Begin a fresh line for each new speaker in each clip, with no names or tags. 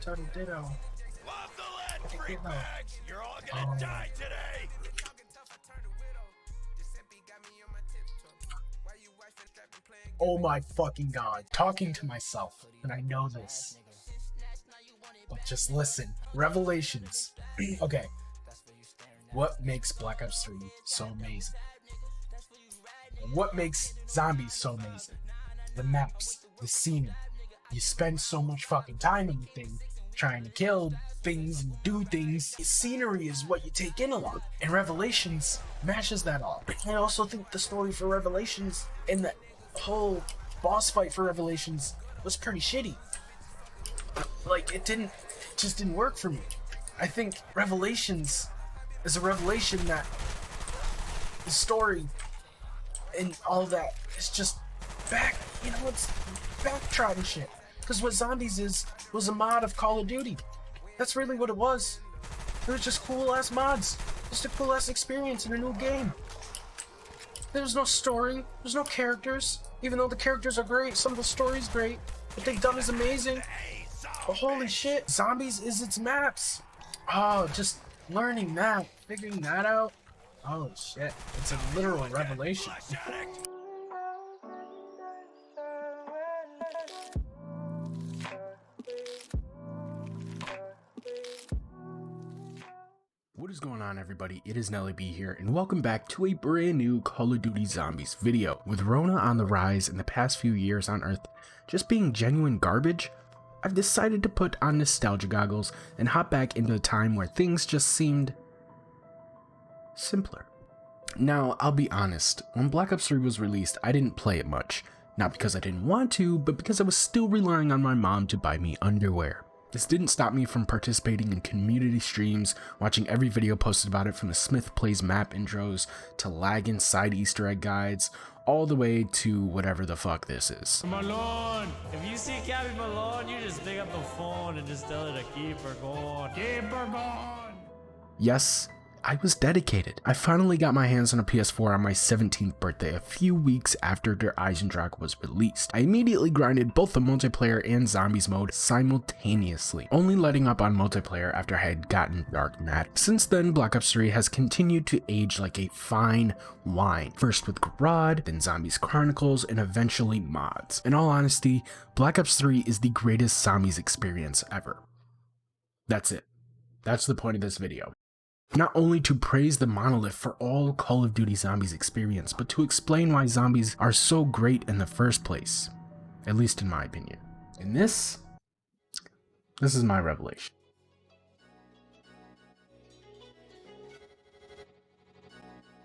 Total ditto.
Love the lead, freak bags! You're all gonna die today!
Oh my fucking god. Talking to myself, and I know this. But just listen. Revelations. Okay. What makes Black Ops 3 so amazing? What makes zombies so amazing? The maps, the scenery. You spend so much fucking time in the thing, trying to kill things and do things. The scenery is what you take in a lot. And Revelations matches that all. I also think the story for Revelations and the whole boss fight for Revelations was pretty shitty. Like, it just didn't work for me. I think Revelations is a revelation that the story and all that is just it's backtrotting shit. Because what Zombies was a mod of Call of Duty. That's really what it was. It was just cool ass mods. Just a cool ass experience in a new game. There was no story, there's no characters. Even though the characters are great, some of the story's great. What they've done is amazing. But holy shit, Zombies is its maps. Oh, just learning that, figuring that out. Oh shit, it's a literal revelation.
What is going on, everybody? It is Nelly B here, and welcome back to a brand new Call of Duty Zombies video. With Rona on the rise in the past few years on Earth just being genuine garbage, I've decided to put on nostalgia goggles and hop back into a time where things just seemed simpler. Now, I'll be honest, when Black Ops 3 was released, I didn't play it much. Not because I didn't want to, but because I was still relying on my mom to buy me underwear. This didn't stop me from participating in community streams, watching every video posted about it, from the Smith Plays map intros to lagging side Easter egg guides, all the way to whatever the fuck this is.
Malone! If you see Cabby Malone, you just pick up the phone and just tell her to keep her going. Keep her going!
Yes, I was dedicated. I finally got my hands on a PS4 on my 17th birthday, a few weeks after Der Eisendrache was released. I immediately grinded both the multiplayer and zombies mode simultaneously, only letting up on multiplayer after I had gotten dark mad. Since then, Black Ops 3 has continued to age like a fine wine. First with Garad, then Zombies Chronicles, and eventually mods. In all honesty, Black Ops 3 is the greatest zombies experience ever. That's it. That's the point of this video. Not only to praise the monolith for all Call of Duty Zombies experience, but to explain why zombies are so great in the first place. At least in my opinion. And this is my revelation.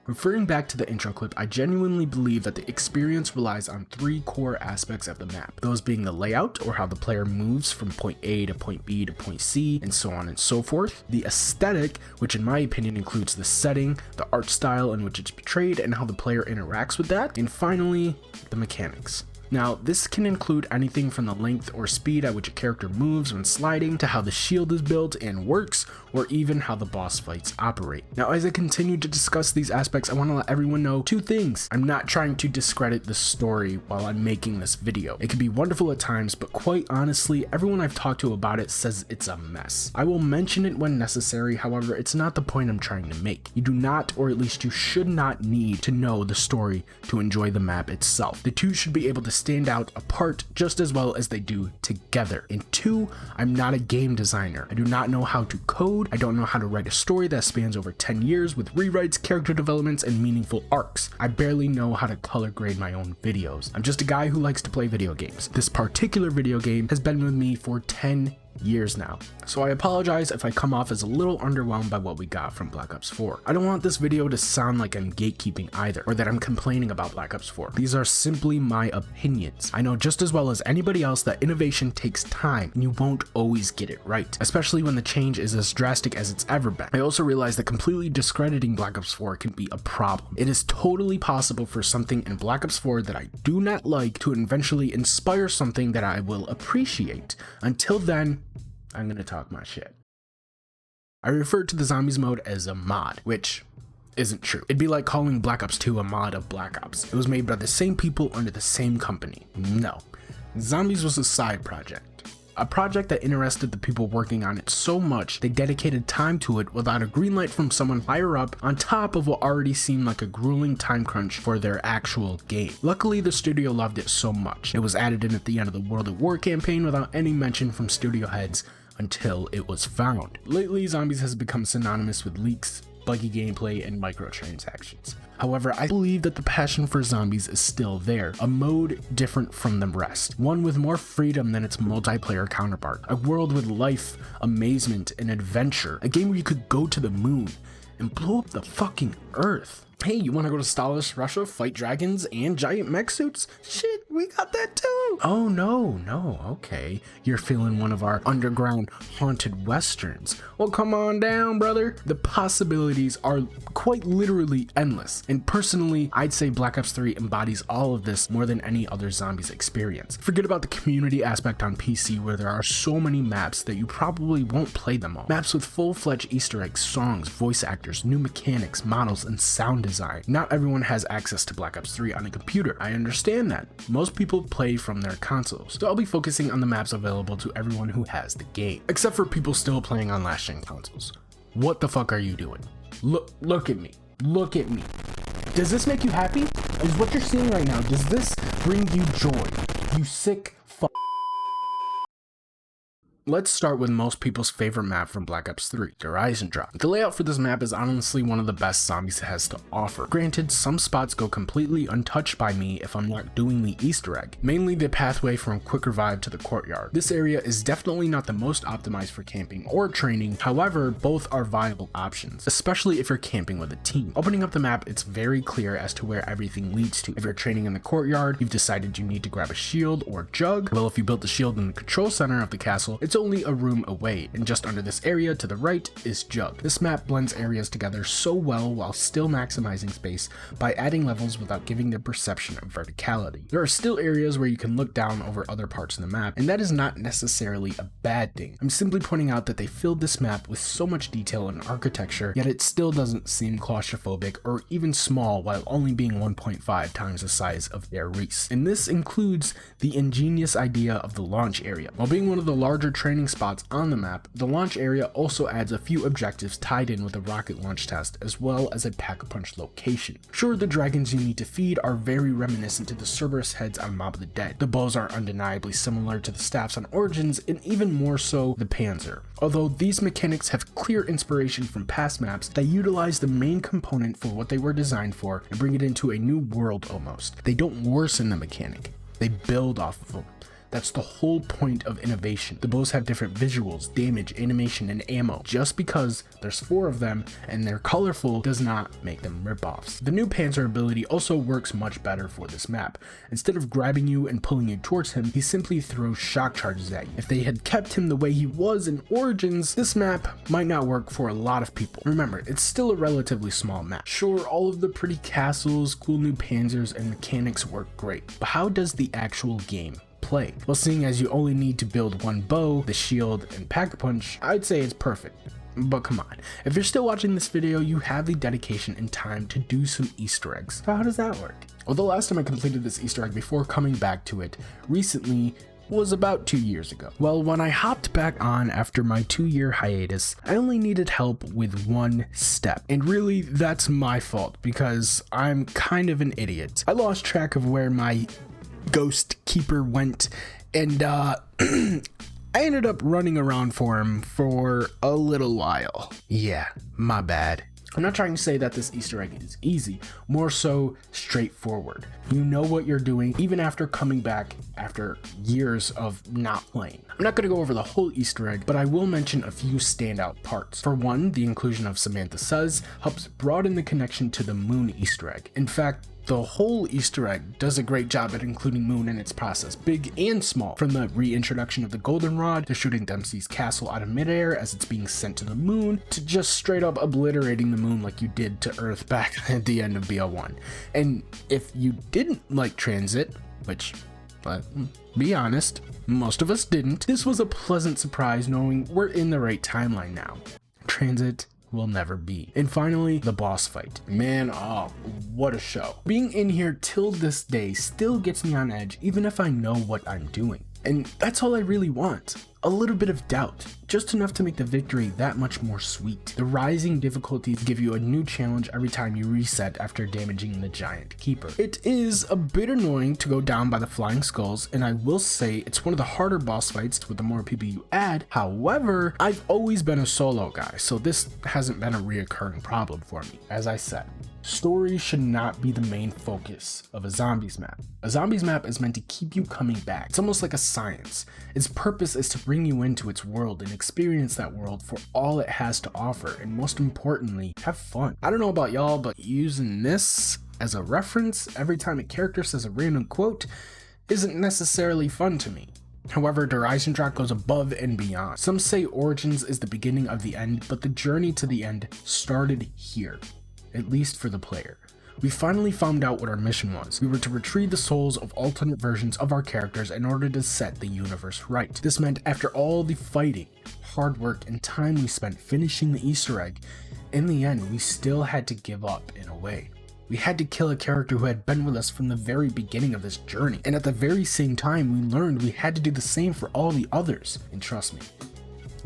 Referring back to the intro clip, I genuinely believe that the experience relies on three core aspects of the map, those being the layout, or how the player moves from point A to point B to point C, and so on and so forth, the aesthetic, which in my opinion includes the setting, the art style in which it's portrayed, and how the player interacts with that, and finally, the mechanics. Now, this can include anything from the length or speed at which a character moves when sliding, to how the shield is built and works, or even how the boss fights operate. Now, as I continue to discuss these aspects, I want to let everyone know two things. I'm not trying to discredit the story while I'm making this video. It can be wonderful at times, but quite honestly, everyone I've talked to about it says it's a mess. I will mention it when necessary, however, it's not the point I'm trying to make. You do not, or at least you should not, need to know the story to enjoy the map itself. The two should be able to stand out apart just as well as they do together. And two, I'm not a game designer. I do not know how to code. I don't know how to write a story that spans over 10 years with rewrites, character developments, and meaningful arcs. I barely know how to color grade my own videos. I'm just a guy who likes to play video games. This particular video game has been with me for 10 years now, so I apologize if I come off as a little underwhelmed by what we got from Black Ops 4. I don't want this video to sound like I'm gatekeeping either, or that I'm complaining about Black Ops 4. These are simply my opinions. I know just as well as anybody else that innovation takes time, and you won't always get it right, especially when the change is as drastic as it's ever been. I also realize that completely discrediting Black Ops 4 can be a problem. It is totally possible for something in Black Ops 4 that I do not like to eventually inspire something that I will appreciate. Until then, I'm gonna talk my shit. I refer to the zombies mode as a mod, which isn't true. It'd be like calling Black Ops 2 a mod of Black Ops. It was made by the same people under the same company. No. Zombies was a side project. a project that interested the people working on it so much they dedicated time to it without a green light from someone higher up, on top of what already seemed like a grueling time crunch for their actual game. Luckily, the studio loved it so much, it was added in at the end of the World at War campaign without any mention from studio heads until it was found. Lately, Zombies has become synonymous with leaks, buggy gameplay, and microtransactions. However, I believe that the passion for Zombies is still there, a mode different from the rest, one with more freedom than its multiplayer counterpart, a world with life, amazement, and adventure, a game where you could go to the moon and blow up the fucking earth. Hey, you wanna go to Stalinist Russia, fight dragons and giant mech suits? Shit, we got that too! Oh no, okay. You're feeling one of our underground haunted westerns. Well, come on down, brother. The possibilities are quite literally endless, and personally, I'd say Black Ops 3 embodies all of this more than any other Zombies experience. Forget about the community aspect on PC, where there are so many maps that you probably won't play them all. Maps with full-fledged Easter eggs, songs, voice actors, new mechanics, models, and sound design. Not everyone has access to Black Ops 3 on a computer. I understand that. Most people play from their consoles, so I'll be focusing on the maps available to everyone who has the game, except for people still playing on last-gen consoles. What the fuck are you doing? Look at me. Look at me. Does this make you happy? Is what you're seeing right now, does this bring you joy? You sick fuck. Let's start with most people's favorite map from Black Ops 3, the Horizon Drop. The layout for this map is honestly one of the best Zombies has to offer. Granted, some spots go completely untouched by me if I'm not doing the Easter egg, mainly the pathway from Quick Revive to the courtyard. This area is definitely not the most optimized for camping or training, however, both are viable options, especially if you're camping with a team. Opening up the map, it's very clear as to where everything leads to. If you're training in the courtyard, you've decided you need to grab a shield or jug. Well, if you built the shield in the control center of the castle, it's only a room away, and just under this area to the right is Jug. This map blends areas together so well while still maximizing space by adding levels without giving the perception of verticality. There are still areas where you can look down over other parts of the map, and that is not necessarily a bad thing. I'm simply pointing out that they filled this map with so much detail and architecture, yet it still doesn't seem claustrophobic or even small while only being 1.5 times the size of Air Reese. And this includes the ingenious idea of the launch area. While being one of the larger training spots on the map, the launch area also adds a few objectives tied in with a rocket launch test, as well as a pack-a-punch location. Sure, the dragons you need to feed are very reminiscent to the Cerberus heads on Mob of the Dead. The bows are undeniably similar to the staffs on Origins, and even more so the Panzer. Although these mechanics have clear inspiration from past maps that utilize the main component for what they were designed for and bring it into a new world almost. They don't worsen the mechanic, they build off of them. That's the whole point of innovation. The bows have different visuals, damage, animation, and ammo. Just because there's 4 of them and they're colorful does not make them ripoffs. The new Panzer ability also works much better for this map. Instead of grabbing you and pulling you towards him, he simply throws shock charges at you. If they had kept him the way he was in Origins, this map might not work for a lot of people. Remember, it's still a relatively small map. Sure, all of the pretty castles, cool new Panzers, and mechanics work great, but how does the actual game play? Well, seeing as you only need to build one bow, the shield, and pack-a-punch, I'd say it's perfect. But come on, if you're still watching this video, you have the dedication and time to do some Easter eggs. So how does that work? Well, the last time I completed this Easter egg before coming back to it recently was about 2 years ago. Well, when I hopped back on after my 2-year hiatus, I only needed help with one step. And really, that's my fault because I'm kind of an idiot. I lost track of where my ghost keeper went, and I ended up running around for him for a little while. Yeah, my bad. I'm not trying to say that this Easter egg is easy, more so straightforward. You know what you're doing even after coming back after years of not playing. I'm not going to go over the whole Easter egg, but I will mention a few standout parts. For one, the inclusion of Samantha Suz helps broaden the connection to the Moon Easter egg. In fact, the whole Easter egg does a great job at including Moon in its process, big and small. From the reintroduction of the Goldenrod, to shooting Dempsey's castle out of midair as it's being sent to the moon, to just straight up obliterating the moon like you did to Earth back at the end of BL1. And if you didn't like Transit, which, be honest, most of us didn't, this was a pleasant surprise knowing we're in the right timeline now. Transit will never be. And finally, the boss fight. Man, oh, what a show. Being in here till this day still gets me on edge even if I know what I'm doing. And that's all I really want. A little bit of doubt, just enough to make the victory that much more sweet. The rising difficulties give you a new challenge every time you reset after damaging the giant keeper. It is a bit annoying to go down by the flying skulls, and I will say it's one of the harder boss fights with the more people you add. However, I've always been a solo guy, so this hasn't been a reoccurring problem for me. As I said, story should not be the main focus of a zombies map. A zombies map is meant to keep you coming back. It's almost like a science. Its purpose is to bring you into its world and experience that world for all it has to offer, and most importantly, have fun. I don't know about y'all, but using this as a reference every time a character says a random quote isn't necessarily fun to me. However, Der Eisendrache goes above and beyond. Some say Origins is the beginning of the end, but the journey to the end started here. At least for the player. We finally found out what our mission was. We were to retrieve the souls of alternate versions of our characters in order to set the universe right. This meant after all the fighting, hard work, and time we spent finishing the Easter egg, in the end we still had to give up in a way. We had to kill a character who had been with us from the very beginning of this journey, and at the very same time we learned we had to do the same for all the others. And trust me,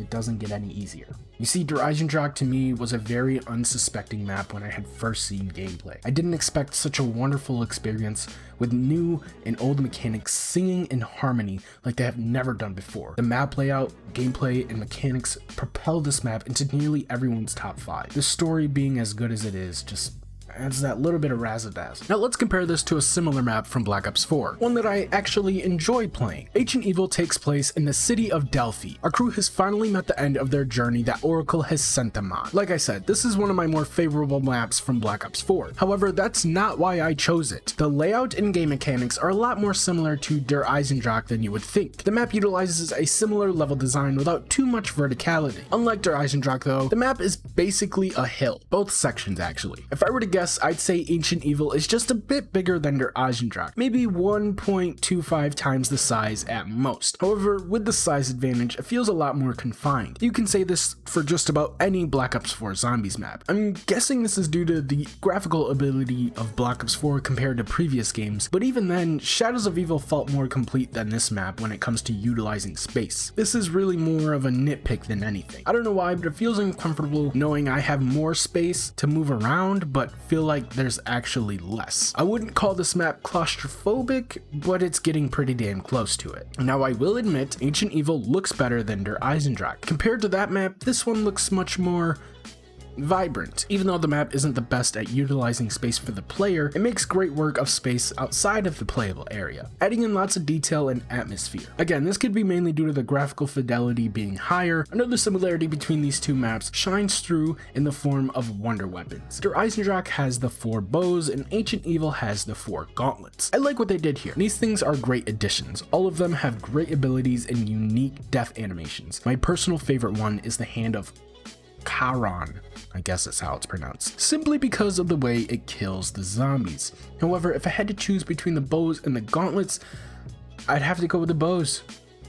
it doesn't get any easier. You see, Der Eisendrache to me was a very unsuspecting map when I had first seen gameplay. I didn't expect such a wonderful experience with new and old mechanics singing in harmony like they have never done before. The map layout, gameplay, and mechanics propelled this map into nearly everyone's top 5. The story being as good as it is just adds that little bit of razzle-dazzle. Now let's compare this to a similar map from Black Ops 4, one that I actually enjoy playing. Ancient Evil takes place in the city of Delphi. Our crew has finally met the end of their journey that Oracle has sent them on. Like I said, this is one of my more favorable maps from Black Ops 4. However, that's not why I chose it. The layout and game mechanics are a lot more similar to Der Eisendrache than you would think. The map utilizes a similar level design without too much verticality. Unlike Der Eisendrache though, the map is basically a hill. Both sections actually. If I were to guess, I'd say Ancient Evil is just a bit bigger than Der Eisendrache, maybe 1.25 times the size at most. However, with the size advantage, it feels a lot more confined. You can say this for just about any Black Ops 4 zombies map. I'm guessing this is due to the graphical ability of Black Ops 4 compared to previous games, but even then, Shadows of Evil felt more complete than this map when it comes to utilizing space. This is really more of a nitpick than anything. I don't know why, but it feels uncomfortable knowing I have more space to move around, but feel like there's actually less. I wouldn't call this map claustrophobic, but it's getting pretty damn close to it. Now I will admit, Ancient Evil looks better than Der Eisendrache. Compared to that map, this one looks much more vibrant. Even though the map isn't the best at utilizing space for the player, it makes great work of space outside of the playable area, adding in lots of detail and atmosphere. Again, this could be mainly due to the graphical fidelity being higher. Another similarity between these two maps shines through in the form of wonder weapons. Der Eisendrache has the 4 bows and Ancient Evil has the 4 gauntlets. I like what they did here. These things are great additions. All of them have great abilities and unique death animations. My personal favorite one is the Hand of Charon, I guess that's how it's pronounced, simply because of the way it kills the zombies. However, if I had to choose between the bows and the gauntlets, I'd have to go with the bows.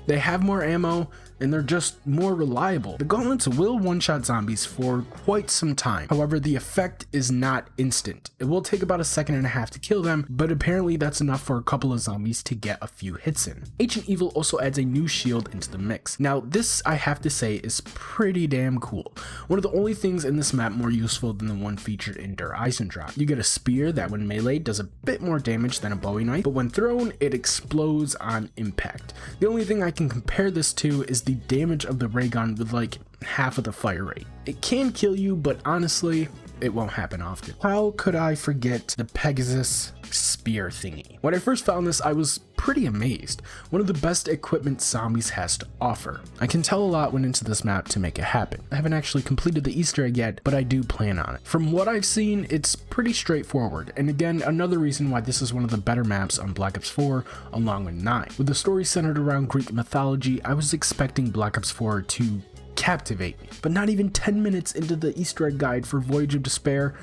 They have more ammo and they're just more reliable. The gauntlets will one-shot zombies for quite some time. However, the effect is not instant. It will take about a second and a half to kill them, but apparently that's enough for a couple of zombies to get a few hits in. Ancient Evil also adds a new shield into the mix. Now this, I have to say, is pretty damn cool. One of the only things in this map more useful than the one featured in Der Eisendrache. You get a spear that when melee does a bit more damage than a Bowie knife, but when thrown, it explodes on impact. The only thing I can compare this to is the damage of the ray gun with like half of the fire rate. It can kill you, but honestly, it won't happen often. How could I forget the Pegasus spear thingy? When I first found this, I was pretty amazed. One of the best equipment zombies has to offer. I can tell a lot went into this map to make it happen. I haven't actually completed the Easter egg yet, but I do plan on it. From what I've seen, it's pretty straightforward, and again, another reason why this is one of the better maps on Black Ops 4 along with 9. With the story centered around Greek mythology, I was expecting Black Ops 4 to captivate me, but not even 10 minutes into the Easter egg guide for Voyage of Despair,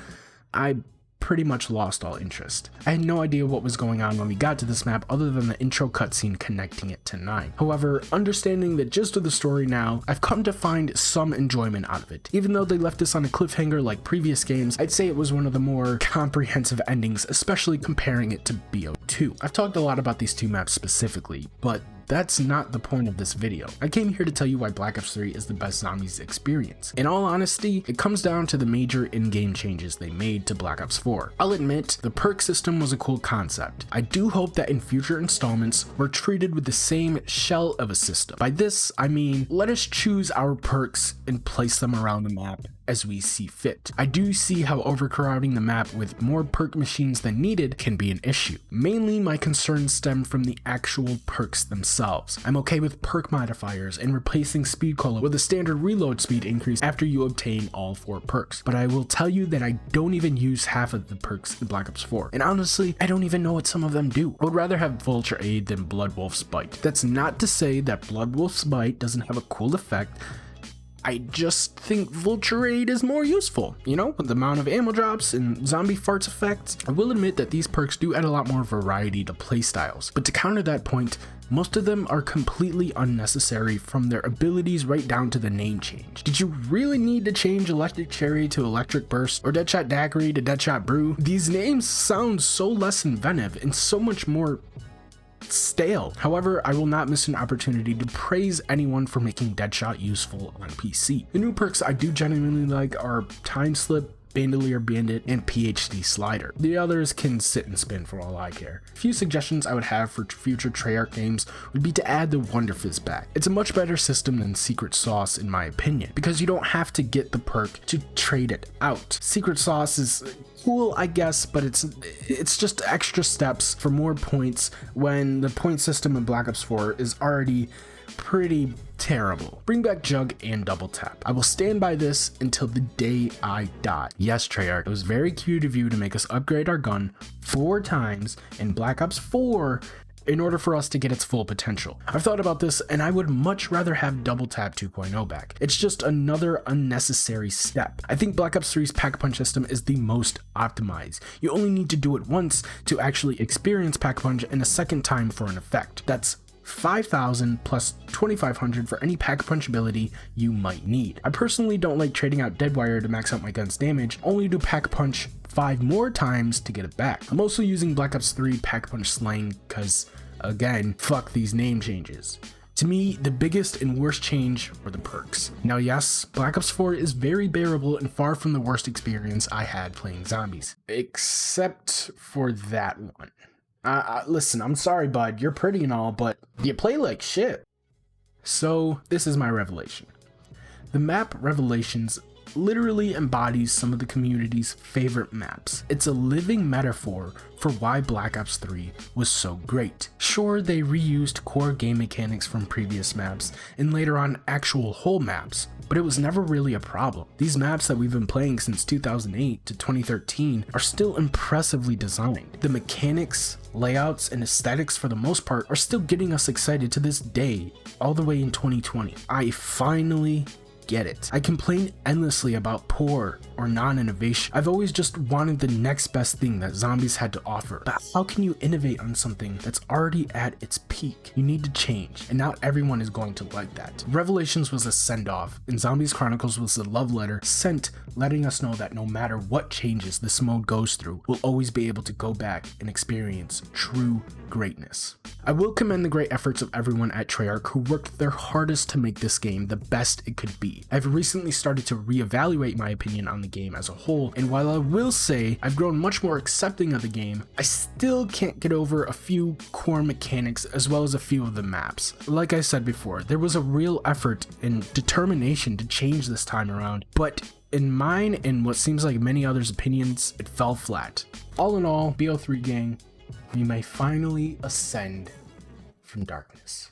I pretty much lost all interest. I had no idea what was going on when we got to this map other than the intro cutscene connecting it to 9. However, understanding the gist of the story now, I've come to find some enjoyment out of it. Even though they left us on a cliffhanger like previous games, I'd say it was one of the more comprehensive endings, especially comparing it to BO2. I've talked a lot about these two maps specifically, but that's not the point of this video. I came here to tell you why Black Ops 3 is the best zombies experience. In all honesty, it comes down to the major in-game changes they made to Black Ops 4. I'll admit, the perk system was a cool concept. I do hope that in future installments, we're treated with the same shell of a system. By this, I mean, let us choose our perks and place them around the map as we see fit. I do see how overcrowding the map with more perk machines than needed can be an issue. Mainly my concerns stem from the actual perks themselves. I'm okay with perk modifiers and replacing speed cola with a standard reload speed increase after you obtain all 4 perks, but I will tell you that I don't even use half of the perks in Black Ops 4, and honestly, I don't even know what some of them do. I would rather have Vulture Aid than Blood Wolf's Bite. That's not to say that Blood Wolf's Bite doesn't have a cool effect. I just think Vulture Aid is more useful, you know, with the amount of ammo drops and zombie farts effects. I will admit that these perks do add a lot more variety to playstyles, but to counter that point, most of them are completely unnecessary from their abilities right down to the name change. Did you really need to change Electric Cherry to Electric Burst or Deadshot Daiquiri to Deadshot Brew? These names sound so less inventive and so much more stale. However, I will not miss an opportunity to praise anyone for making Deadshot useful on PC. The new perks I do genuinely like are Time Slip, Bandolier Bandit, and PhD Slider. The others can sit and spin for all I care. A few suggestions I would have for future Treyarch games would be to add the Wonder Fizz back. It's a much better system than Secret Sauce in my opinion, because you don't have to get the perk to trade it out. Secret Sauce is cool, I guess, but it's just extra steps for more points when the point system in Black Ops 4 is already pretty terrible. Bring back Jug and Double Tap. I will stand by this until the day I die. Yes, Treyarch, it was very cute of you to make us upgrade our gun 4 times in Black Ops 4 in order for us to get its full potential. I've thought about this and I would much rather have Double Tap 2.0 back. It's just another unnecessary step. I think Black Ops 3's Pack Punch system is the most optimized. You only need to do it once to actually experience Pack Punch and a second time for an effect. That's 5,000 plus 2,500 for any Pack Punch ability you might need. I personally don't like trading out Deadwire to max out my gun's damage, only to Pack Punch 5 more times to get it back. I'm also using Black Ops 3 Pack Punch slang because, again, fuck these name changes. To me, the biggest and worst change were the perks. Now yes, Black Ops 4 is very bearable and far from the worst experience I had playing zombies. Except for that one. Listen, I'm sorry, bud, you're pretty and all, but you play like shit. So, this is my revelation. The map Revelations literally embodies some of the community's favorite maps. It's a living metaphor for why Black Ops 3 was so great. Sure, they reused core game mechanics from previous maps and later on actual whole maps, but it was never really a problem. These maps that we've been playing since 2008 to 2013 are still impressively designed. The mechanics, layouts, and aesthetics for the most part are still getting us excited to this day, all the way in 2020. I finally get it. I complain endlessly about poor or non-innovation. I've always just wanted the next best thing that zombies had to offer. But how can you innovate on something that's already at its peak? You need to change, and not everyone is going to like that. Revelations was a send-off, and Zombies Chronicles was a love letter sent letting us know that no matter what changes this mode goes through, we'll always be able to go back and experience true greatness. I will commend the great efforts of everyone at Treyarch who worked their hardest to make this game the best it could be. I've recently started to reevaluate my opinion on the game as a whole, and while I will say I've grown much more accepting of the game, I still can't get over a few core mechanics as well as a few of the maps. Like I said before, there was a real effort and determination to change this time around, but in mine and what seems like many others' opinions, it fell flat. All in all, BO3 gang, we may finally ascend from darkness.